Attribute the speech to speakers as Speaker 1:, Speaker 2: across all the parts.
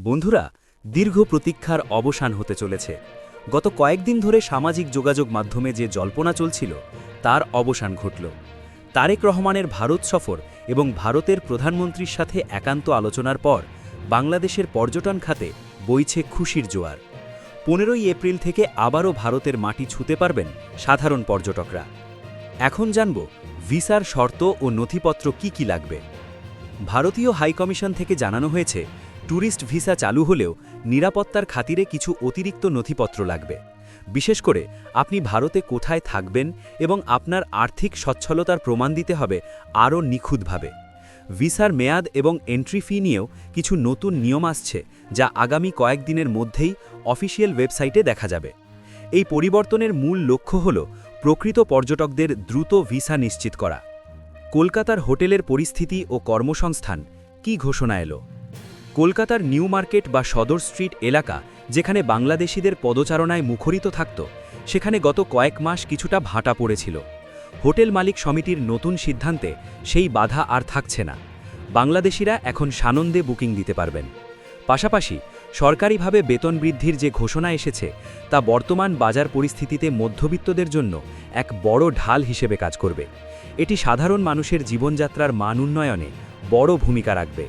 Speaker 1: বন্ধুরা, দীর্ঘ প্রতীক্ষার অবসান হতে চলেছে। গত কয়েকদিন ধরে সামাজিক যোগাযোগ মাধ্যমে যে জল্পনা চলছিল তার অবসান ঘটল। তারেক রহমানের ভারত সফর এবং ভারতের প্রধানমন্ত্রীর সাথে একান্ত আলোচনার পর বাংলাদেশের পর্যটন খাতে বইছে খুশির জোয়ার। 15ই এপ্রিল থেকে আবারও ভারতের মাটি ছুঁতে পারবেন সাধারণ পর্যটকরা। এখন জানব ভিসার শর্ত ও নথিপত্র কি লাগবে। ভারতীয় হাইকমিশন থেকে জানানো হয়েছে, ট্যুরিস্ট ভিসা চালু হলেও নিরাপত্তার খাতিরে কিছু অতিরিক্ত নথিপত্র লাগবে। বিশেষ করে আপনি ভারতে কোথায় থাকবেন এবং আপনার আর্থিক সচ্ছলতার প্রমাণ দিতে হবে আরও নিখুঁতভাবে। ভিসার মেয়াদ এবং এন্ট্রি ফি নিয়েও কিছু নতুন নিয়ম আসছে, যা আগামী কয়েকদিনের মধ্যেই অফিসিয়াল ওয়েবসাইটে দেখা যাবে। এই পরিবর্তনের মূল লক্ষ্য হল প্রকৃত পর্যটকদের দ্রুত ভিসা নিশ্চিত করা। কলকাতার হোটেলের পরিস্থিতি ও কর্মসংস্থান কি ঘোষণা এলো? কলকাতার নিউ মার্কেট বা সদর স্ট্রিট এলাকা, যেখানে বাংলাদেশিদের পদচারণায় মুখরিত থাকত, সেখানে গত কয়েক মাস কিছুটা ভাটা পড়েছিল। হোটেল মালিক সমিতির নতুন সিদ্ধান্তে সেই বাধা আর থাকছে না। বাংলাদেশিরা এখন সানন্দে বুকিং দিতে পারবেন। পাশাপাশি সরকারিভাবে বেতন বৃদ্ধির যে ঘোষণা এসেছে, তা বর্তমান বাজার পরিস্থিতিতে মধ্যবিত্তদের জন্য এক বড় ঢাল হিসেবে কাজ করবে। এটি সাধারণ মানুষের জীবনযাত্রার মান উন্নয়নে বড় ভূমিকা রাখবে।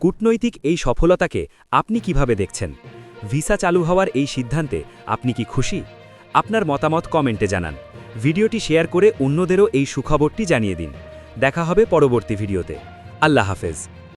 Speaker 1: কূটনৈতিক এই সফলতাকে আপনি কিভাবে দেখছেন? ভিসা চালু হওয়ার এই সিদ্ধান্তে আপনি কি খুশি? আপনার মতামত কমেন্টে জানান। ভিডিওটি শেয়ার করে অন্যদেরও এই সুখবরটি জানিয়ে দিন। দেখা হবে পরবর্তী ভিডিওতে। আল্লাহ হাফেজ।